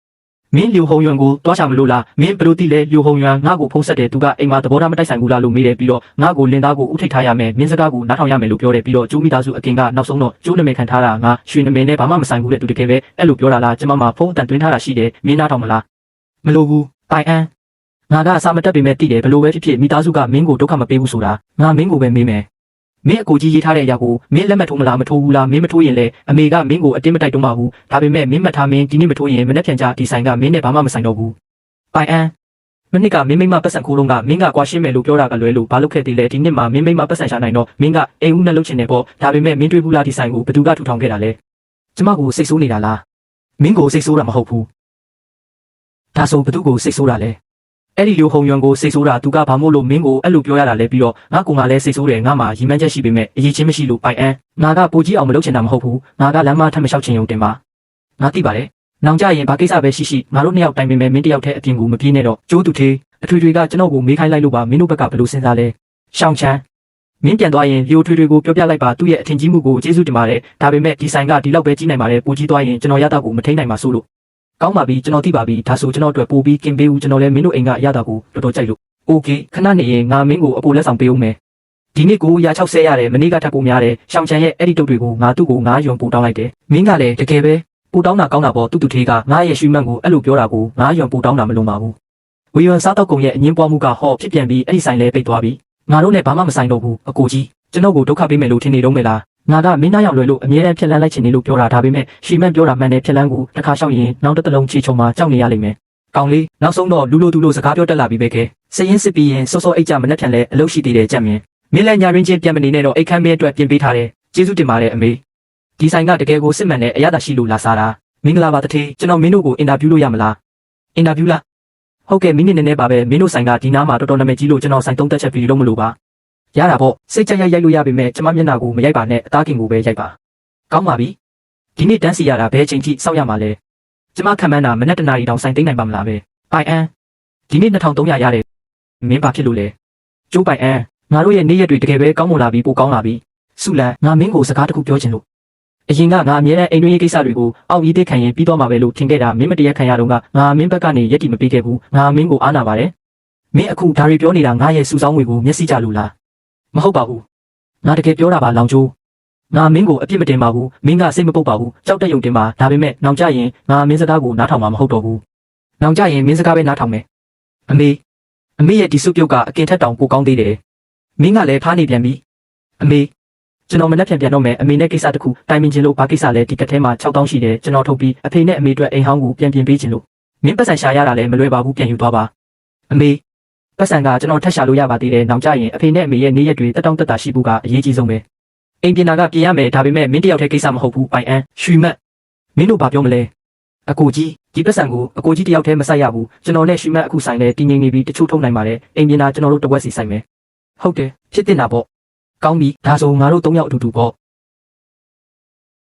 မင်းလျိုဟုံယွန်ကိုတွားချမလို့လားမင်းဘလို့တိလဲလျိုဟုံယွန်ငါ့ကိုဖုံးဆက်တယ်သူကအိမ်မှာသဘောထားမတိုက်ဆိုင်ဘူးလားလို့မေးတယ်ပြီးတော့ငါ့ကိုလင်းသားကိုဥထိတ်ထားရမယ်မင်းစကားကိုနားထောင်ရမယ်လို့ပြောတယ်ပြီးတော့ကျိုးမိသားစုအကင်ကနောက်ဆုံးတော့ကျိုးနာမည်ခံထားတာငါရွှေနာမည်နဲ့ဘာမှမဆိုင်ဘူးတဲ့သူတကယ်ပဲအဲ့လိုပြောတာလားကျမမှာဖုံးအတန်တွင်းထားတာရှိတယ်မင်းနားထောင်မလားမလို့ဘူးပိုင်အန်ငါကအစာမတက်ပေမဲ့တိတယ်ဘလို့ပဲဖြစ်ဖြစ်မိသားစုကမင်းကိုဒုက္ခမပေးဘူးဆိုတာငါမင်းကိုပဲမေးမယ်မင်းအကိုကြီးရေးထားတဲ့အရာကိုမင်းလက်မှတ်ထိုးမလားမထိုးဘူးလားမင်းမထိုးရင်လေအမေကမင်းကိုအတင်းမတိုက်တော့မှဘူးဒါပေမဲ့မင်းမှတ်ထားမင်းဒီနေ့မထိုးရင်မနေ့ပြန်ကြဒီဆိုင်ကမင်းနဲ့ဘာမှမဆိုင်တော့ဘူးပိုင်အန်မနေ့ကမင်းမိမပတ်စံခိုးလုံးကမင်းကကွာရှင်းမယ်လို့ပြောတာကလွဲလို့ဘာလုပ်ခဲ့သေးလဲဒီနေ့မှမင်းမိမပတ်စံရှာနိုင်တော့မင်းကအိမ်ဦးနဲ့လှုပ်ချင်တယ်ပေါ့ဒါပေမဲ့မင်းတွေးဘူးလားဒီဆိုင်ကိုဘသူကထူထောင်ခဲ့တာလဲကျမကိုစိတ်ဆိုးနေတာလားမင်းကိုစိတ်ဆိုးတာမဟုတ်ဘူးဒါဆိုဘသူကိုစိတ်ဆိုးတာလဲအဲ့ဒီလိုဟုံယွန်ကိုစိတ်ဆိုးတာသူကဘာမို့လို့မင်းကိုအဲ့လိုပြောရတာလဲပြီးတော့ငါကောင်ကလည်းစိတ်ဆိုးတယ်ငါမှရီမန်းချက်ရှိပေမဲ့အရေးချင်းမရှိလို့ပိုင်အန်ငါကပိုကြီးအောင်မလုပ်ချင်တာမဟုတ်ဘူးငါကလမ်းမထပ်မလျှောက်ချင်ုံတင်ပါငါသိပါတယ်နောင်ကြရင်ဘာကိစ္စပဲရှိရှိငါတို့နှစ်ယောက်တိုင်ပင်မဲ့မင်းတယောက်တည်းအပြင်ကိုမပြေးနဲ့တော့ကျိုးသူသေးအထွေထွေကကျွန်တော်ကိုမေးခိုင်းလိုက်လို့ပါမင်းတို့ဘက်ကဘယ်လိုစဉ်းစားလဲရှောင်းချမ်းမင်းပြန်သွားရင်လီယိုထွေထွေကိုပြောပြလိုက်ပါသူ့ရဲ့အထင်ကြီးမှုကိုကျေးဇူးတင်ပါတယ်ဒါပေမဲ့ဒီဆိုင်ကဒီလောက်ပဲကြီးနိုင်ပါတယ်ပိုကြီးသွားရင်ကျွန်တော်ရတာကိုမထိန်နိုင်ပါဆိုလို့ကောင်းပါပြီကျွန်တော်သိပါပြီဒါဆိုကျွန်တော်အတွက်ပို့ပြီးကင်ပေးဦးကျွန်တော်လည်းမင်းတို့အိမ်ကအရတာကိုတော်တော်ကြိုက်လို့โอเคခဏနေရင်ငါမင်းကိုအပိုလက်ဆောင်ပေးဦးမယ်ဒီနေ့ကိုရာ60ရတယ်မနေ့ကထပ်ပို့များတယ်ရှောင်းချန်ရဲ့အဲ့ဒီတုတ်တွေကိုငါသူ့ကိုငါယွန်ပို့တောင်းလိုက်တယ်မင်းကလည်းတကယ်ပဲပို့တောင်းတာကောင်းတာပေါ့တူတူသေးကငါရဲ့ရွှေမန်းကိုအဲ့လိုပြောတာကိုငါယွန်ပို့တောင်းတာမလုံပါဘူးဝီယွန်စားတော့ကုံရဲ့အငင်းပွားမှုကဟော့ဖြစ်ပြန်ပြီးအဲ့ဒီဆိုင်လဲပိတ်သွားပြီငါတို့လည်းဘာမှမဆိုင်တော့ဘူးအကိုကြီးကျွန်တော်ကိုဒုက္ခပေးမယ်လို့ထင်နေတော့မလားငါကမင်းသားရောက်လွယ်လို့အမြဲတမ်းဖြက်လန်းလိုက်ချင်နေလို့ပြောတာဒါပေမဲ့ရှီမန်ပြောတာမှန်တယ်ဖြက်လန်းကိုတစ်ခါရှောက်ရင်နောက်တစ်လုံးချီချုံမှာကြောက်နေရလိမ့်မယ်ကောင်းလေးနောက်ဆုံးတော့လူလိုသူလိုစကားပြောတတ်လာပြီပဲခဲစရင်စစ်ပြီးရင်စောစောအိတ်ကြမနှက်ဖြန်လဲအလုပ်ရှိသေးတယ်ကြက်မြင်မင်းလည်းညာရင်းချင်းပြန်မနေနဲ့တော့အိတ်ခမ်းမဲအတွက်ပြင်ပေးထားတယ်ကျေးဇူးတင်ပါတယ်အမေဒီဆိုင်ကတကယ်ကိုစစ်မှန်တဲ့အရသာရှိလို့လာစားတာမင်္ဂလာပါတထေးကျွန်တော်မင်းတို့ကိုအင်တာဗျူးလို့ရမလားအင်တာဗျူးလားဟုတ်ကဲ့မိနစ်နည်းနည်းပါပဲမင်းတို့ဆိုင်ကဒီနားမှာတော်တော်နာမည်ကြီးလို့ကျွန်တော်ဆိုင်သုံးသက်ချက်ပြီးလို့မလို့ပါရတာပေါ့စိတ်ကြရိုက်လို့ရပေမဲ့ကျမမျက်နှာကိုမရိုက်ပါနဲ့အသားကင်ကိုပဲရိုက်ပါကောင်းပါပြီဒီနေ့တန်းစီရတာဘယ်ချိန်ထိစောက်ရမှာလဲ ကျမခံမှန်းတာမနေ့တနာရီတောင်ဆိုင်သိမ့်နိုင်ပါမလားပဲပိုင်အန်ဒီနေ့2300ရတယ်မင်းဘာဖြစ်လို့လဲကျိုးပိုင်အန်ငါတို့ရဲ့နေ့ရက်တွေတကယ်ပဲကောင်းမွန်လာပြီးပိုကောင်းလာပြီဆုလန်ငါမင်းကိုစကားတစ်ခုပြောချင်လို့အရင်ကငါအမြဲတမ်းအိမ်တွင်းရေးကိစ္စတွေကိုအောက်ရေးသိခံရင်ပြီးတော့မှာပဲလို့ထင်ခဲ့တာမင်းမတရားခံရတော့ကငါမင်းဘက်ကနေရက်တီမပေးခဲ့ဘူးငါမင်းကိုအားနာပါတယ်မင်းအခုဒါတွေပြောနေတာငါရဲ့စူဆောင်းငွေကိုမျက်စိကြလို့လားမဟုတ်ပါဘူးငါတကယ်ပြောတာပါလောင်ကျိုးငါမင်းကိုအပြစ်မတင်ပါဘူးမင်းကစိတ်မပုတ်ပါဘူးကြောက်တက်ယုံတင်ပါဒါပေမဲ့နောင်ကြရင်ငါမင်းစကားကိုနားထောင်မှာမဟုတ်တော့ဘူးနောင်ကြရင်မင်းစကားပဲနားထောင်မယ်အမေရဲ့ဒီစုပြုတ်ကအကင်ထက်တောင်ပိုကောင်းသေးတယ်မင်းကလည်းဖားနေပြန်ပြီအမေကျွန်တော်မနှက်ပြန်တော့မယ်အမေနဲ့ကိစ္စတစ်ခုတိုင်ပင်ခြင်းလို့ဘာကိစ္စလဲဒီကက်ထဲမှာ6000ရှိတယ်ကျွန်တော်ထုတ်ပြီးအဖေနဲ့အမေအတွက်အိမ်ဟောင်းကိုပြန်ပြင်ပေးခြင်းလို့မင်းပတ်စံရှာရတာလည်းမလွယ်ပါဘူးပြန်ယူသွားပါအမေပတ်စံကကျွန်တော်ထက်ရှာလို့ရပါသေးတယ်နောက်ကြရင်အဖေနဲ့အမေရဲ့နေ့ရက်တွေတက်တောင့်တက်တာရှိဖို့ကအရေးကြီးဆုံးပဲအိမ်ပြင်တာကပြင်ရမယ်ဒါပေမဲ့မင်းတယောက်တည်းကိစ္စမဟုတ်ဘူးပိုင်အန်ရွှေမတ်မင်းတို့ဘာပြောမလဲအကိုကြီးဒီပတ်စံကိုအကိုကြီးတယောက်တည်းမဆိုင်ရဘူးကျွန်တော်နဲ့ရွှေမတ်အခုဆိုင်လဲတင်းငိမ့်နေပြီးတချို့ထုတ်နိုင်ပါတယ်အိမ်ပြင်တာကျွန်တော်တို့တစ်ဝက်စီဆိုင်မယ်ဟုတ်တယ်ဖြစ်တင်တာပေါ့ကောင်းပြီဒါဆိုငါတို့3ယောက်အတူတူပေါ့